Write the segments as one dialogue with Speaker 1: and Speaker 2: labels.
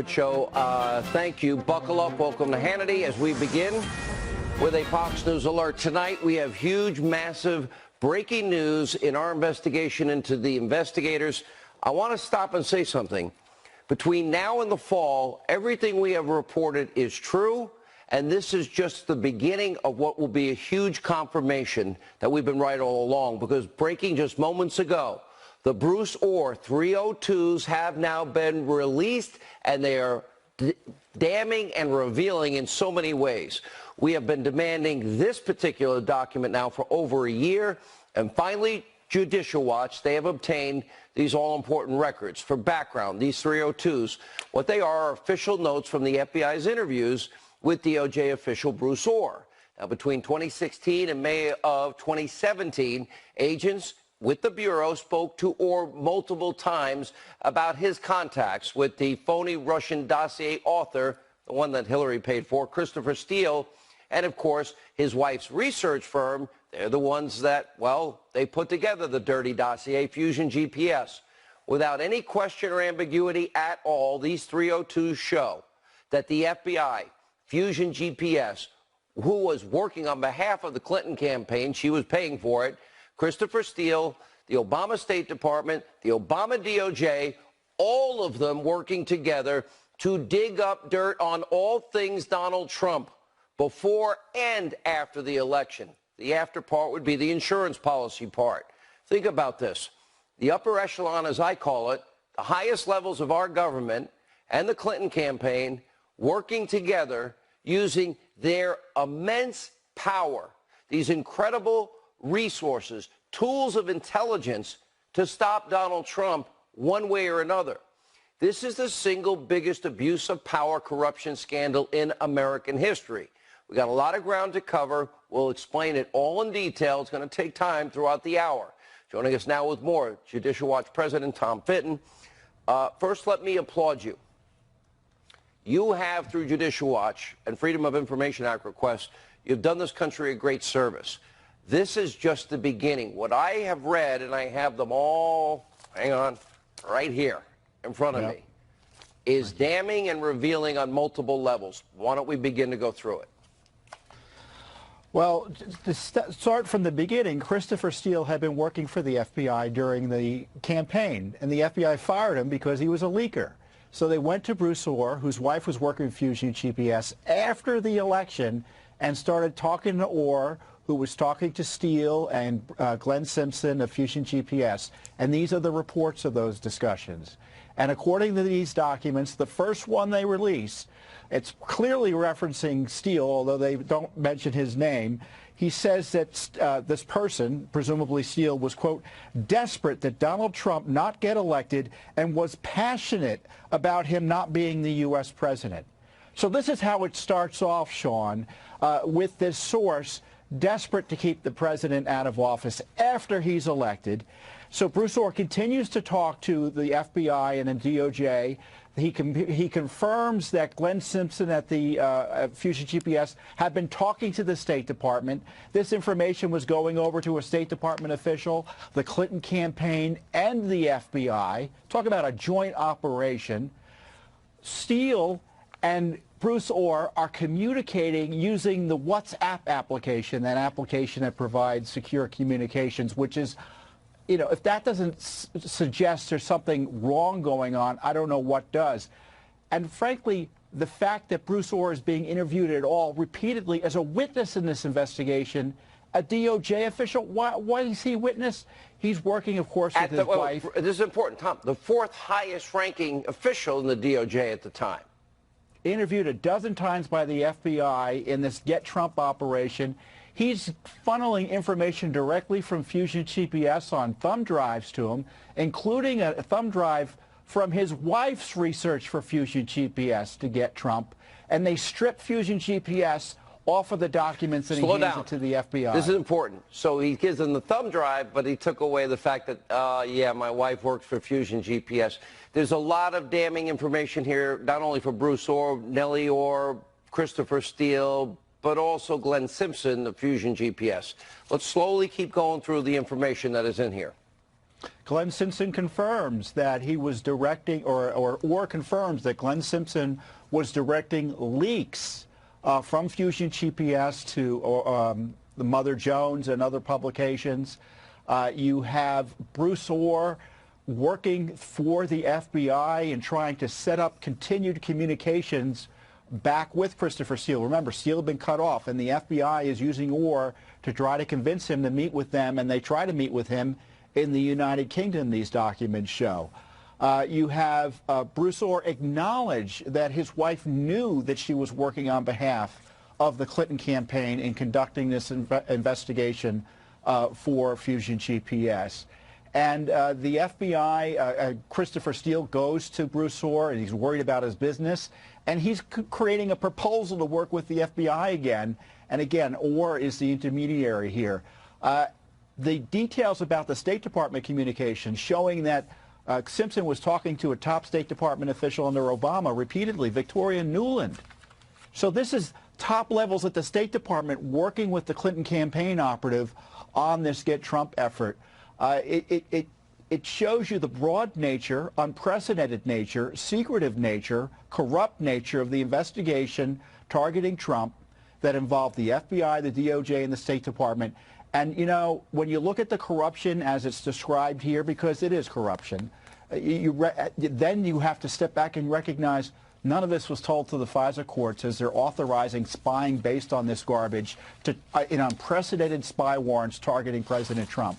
Speaker 1: Patriot Show. Thank you. Buckle up. Welcome to Hannity as we begin with a Fox News alert. Tonight, we have huge, massive breaking news in our investigation into the investigators. I want to stop and say something. Between now and the fall, everything we have reported is true, and this is just the beginning of what will be a huge confirmation that we've been right all along, because breaking just moments ago, the Bruce Ohr 302s have now been released, and they are damning and revealing in so many ways. We have been demanding this particular document now for over a year, and finally, Judicial Watch, they have obtained these all-important records. For background, these 302s, what they are official notes from the FBI's interviews with DOJ official Bruce Ohr. Now, between 2016 and May of 2017, agents with the Bureau spoke to Ohr multiple times about his contacts with the phony Russian dossier author, the one that Hillary paid for, Christopher Steele, and, of course, his wife's research firm. They're the ones that, well, they put together the dirty dossier, Fusion GPS. Without any question or ambiguity at all, these 302s show that the FBI, Fusion GPS, who was working on behalf of the Clinton campaign, she was paying for it, Christopher Steele, the Obama State Department, the Obama DOJ, all of them working together to dig up dirt on all things Donald Trump before and after the election. The after part would be the insurance policy part. Think about this. The upper echelon, as I call it, the highest levels of our government and the Clinton campaign working together using their immense power, these incredible resources, tools of intelligence to stop Donald Trump one way or another. This is the single biggest abuse of power corruption scandal in American history. We got a lot of ground to cover. We'll explain it all in detail. It's going to take time throughout the hour. Joining us now with more, Judicial Watch President Tom Fitton. First, let me applaud you. You have, through Judicial Watch and Freedom of Information Act requests, you've done this country a great service. This is just the beginning. What I have read, and I have them all, hang on, right here in front of me, is damning and revealing on multiple levels. Why don't we begin to go through it?
Speaker 2: Well, to start from the beginning, Christopher Steele had been working for the FBI during the campaign, and the FBI fired him because he was a leaker. So they went to Bruce Ohr, whose wife was working with Fusion GPS, after the election and started talking to Ohr, who was talking to Steele and Glenn Simpson of Fusion GPS. And these are the reports of those discussions. And according to these documents, the first one they release, it's clearly referencing Steele, although they don't mention his name. He says that this person, presumably Steele, was, quote, desperate that Donald Trump not get elected and was passionate about him not being the U.S. president. So this is how it starts off, Sean, with this source desperate to keep the president out of office after he's elected. So Bruce Ohr continues to talk to the FBI and the DOJ. He confirms that Glenn Simpson at the Fusion GPS had been talking to the State Department. This information was going over to a State Department official, the Clinton campaign, and the FBI. Talk about a joint operation. Steele and Bruce Ohr are communicating using the WhatsApp application, that application that provides secure communications, which is, you know, if that doesn't suggest there's something wrong going on, I don't know what does. And frankly, the fact that Bruce Ohr is being interviewed at all repeatedly as a witness in this investigation, a DOJ official, why is he a witness? He's working, of course, with his wife.
Speaker 1: This is important, Tom. The fourth highest ranking official in the DOJ at the time.
Speaker 2: Interviewed a dozen times by the FBI in this Get Trump operation. He's funneling information directly from Fusion GPS on thumb drives to him, including a thumb drive from his wife's research for Fusion GPS to get Trump. And they stripped Fusion GPS off of the documents and he hands it to the FBI.
Speaker 1: This is important. So he gives them the thumb drive, but he took away the fact that, yeah, my wife works for Fusion GPS. There's a lot of damning information here, not only for Bruce Ohr, Nellie Ohr, Christopher Steele, but also Glenn Simpson of Fusion GPS. Let's slowly keep going through the information that is in here.
Speaker 2: Glenn Simpson confirms that he was directing, or confirms that Glenn Simpson was directing leaks from Fusion GPS to the Mother Jones and other publications. You have Bruce Orr working for the FBI and trying to set up continued communications back with Christopher Steele. Remember, Steele had been cut off, and the FBI is using Orr to try to convince him to meet with them, and they try to meet with him in the United Kingdom, these documents show. You have Bruce Orr acknowledge that his wife knew that she was working on behalf of the Clinton campaign in conducting this investigation for Fusion GPS. And the FBI, Christopher Steele goes to Bruce Orr, and he's worried about his business, and he's creating a proposal to work with the FBI again. And again, Orr is the intermediary here. The details about the State Department communication showing that Simpson was talking to a top State Department official under Obama repeatedly, Victoria Nuland. So this is top levels at the State Department working with the Clinton campaign operative on this Get Trump effort. It shows you the broad nature, unprecedented nature, secretive nature, corrupt nature of the investigation targeting Trump that involved the FBI, the DOJ, and the State Department. And, you know, when you look at the corruption as it's described here, because it is corruption, then you have to step back and recognize none of this was told to the FISA courts as they're authorizing spying based on this garbage in unprecedented spy warrants targeting President Trump.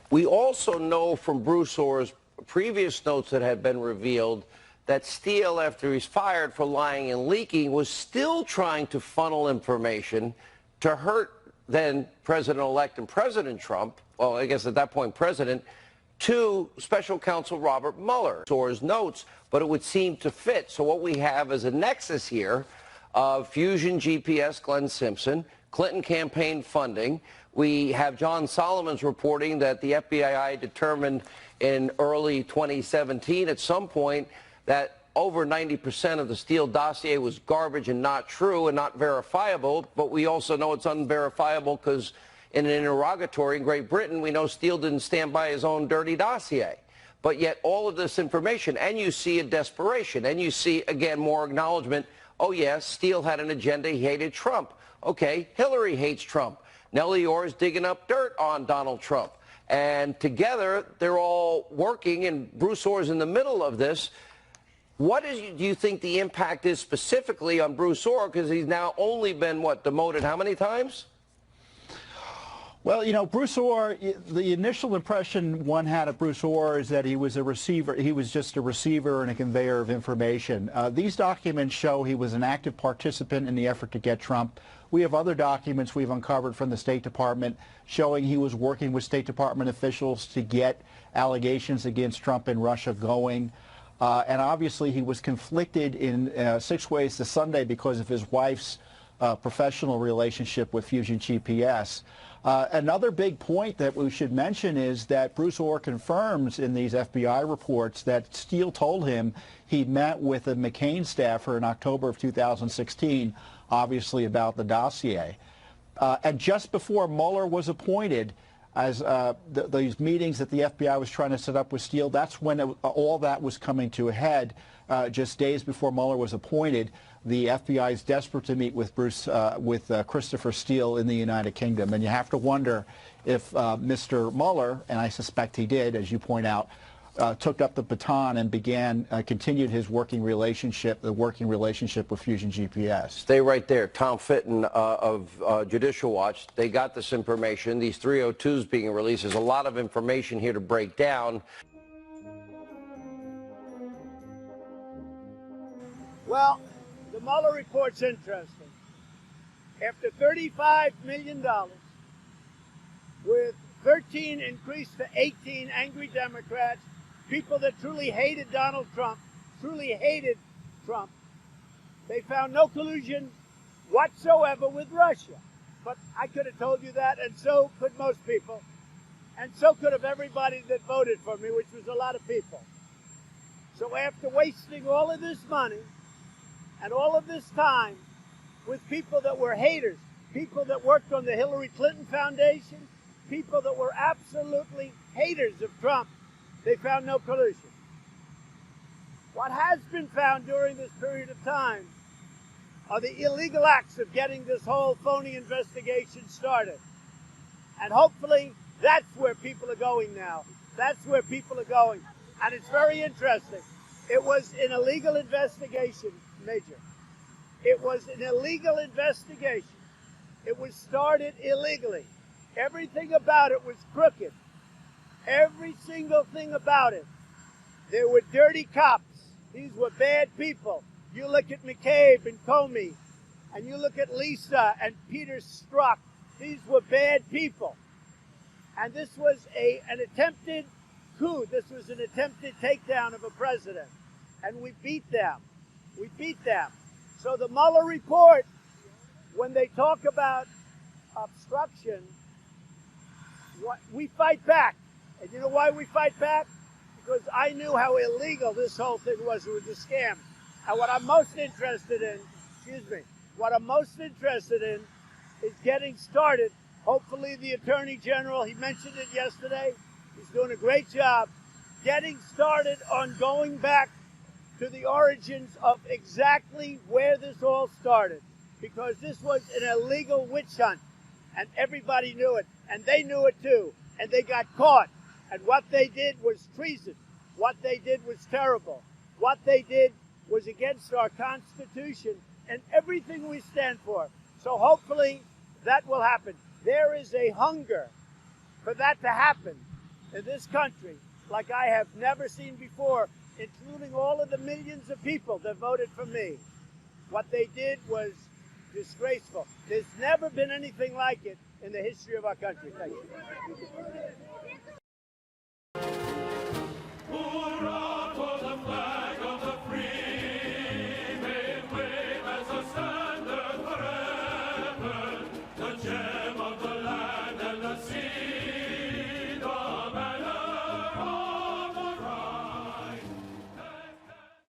Speaker 1: We also know from Bruce Orr's previous notes that had been revealed that Steele, after he's fired for lying and leaking, was still trying to funnel information to hurt then President-elect and President Trump, well, I guess at that point President, to Special Counsel Robert Mueller. Orr's notes, but it would seem to fit. So what we have is a nexus here of Fusion GPS, Glenn Simpson, Clinton campaign funding. We have John Solomon's reporting that the FBI determined in early 2017 at some point that over 90% of the Steele dossier was garbage and not true and not verifiable. But we also know it's unverifiable because in an interrogatory in Great Britain, we know Steele didn't stand by his own dirty dossier. But yet all of this information, and you see a desperation, and you see, again, more acknowledgement. Oh, yes, Steele had an agenda. He hated Trump. Okay, Hillary hates Trump. Nellie Orr is digging up dirt on Donald Trump. And together, they're all working, and Bruce Orr is in the middle of this. What do you think the impact is specifically on Bruce Orr? Because he's now only been, what, demoted how many times?
Speaker 2: Well, you know, Bruce Orr, the initial impression one had of Bruce Orr is that he was a receiver. He was just a receiver and a conveyor of information. These documents show he was an active participant in the effort to get Trump. We have other documents we've uncovered from the State Department showing he was working with State Department officials to get allegations against Trump and Russia going. And obviously he was conflicted in 6 ways to Sunday because of his wife's professional relationship with Fusion GPS. Another big point that we should mention is that Bruce Orr confirms in these FBI reports that Steele told him he met with a McCain staffer in October of 2016, obviously about the dossier. And just before Mueller was appointed, as these meetings that the FBI was trying to set up with Steele, that's when all that was coming to a head. Just days before Mueller was appointed, the FBI is desperate to meet with Christopher Steele in the United Kingdom. And you have to wonder if Mr. Mueller, and I suspect he did, as you point out, took up the baton and continued his working relationship with Fusion GPS.
Speaker 1: Stay right there. Tom Fitton of Judicial Watch, they got this information. These 302s being released. There's a lot of information here to break down.
Speaker 3: Well, the Mueller report's interesting. After $35 million, with 13 increased to 18 angry Democrats, people that truly hated Donald Trump, they found no collusion whatsoever with Russia. But I could have told you that, and so could most people. And so could have everybody that voted for me, which was a lot of people. So after wasting all of this money and all of this time with people that were haters, people that worked on the Hillary Clinton Foundation, people that were absolutely haters of Trump, They found no collusion. What has been found during this period of time are the illegal acts of getting this whole phony investigation started. And hopefully that's where people are going now. That's where people are going. And it's very interesting. It was an illegal investigation, Major. It was an illegal investigation. It was started illegally. Everything about it was crooked. Every single thing about it. There were dirty cops. These were bad people. You look at McCabe and Comey, and you look at Lisa and Peter Strzok. These were bad people. And this was an attempted coup. This was an attempted takedown of a president. And we beat them. We beat them. So the Mueller report, when they talk about obstruction, we fight back. And you know why we fight back? Because I knew how illegal this whole thing was. It was a scam. And what I'm most interested in, what I'm most interested in is getting started. Hopefully the Attorney General, he mentioned it yesterday, he's doing a great job getting started on going back to the origins of exactly where this all started. Because this was an illegal witch hunt, and everybody knew it, and they knew it too, and they got caught. And what they did was treason. What they did was terrible. What they did was against our Constitution and everything we stand for. So hopefully that will happen. There is a hunger for that to happen in this country like I have never seen before, including all of the millions of people that voted for me. What they did was disgraceful. There's never been anything like it in the history of our country. Thank you.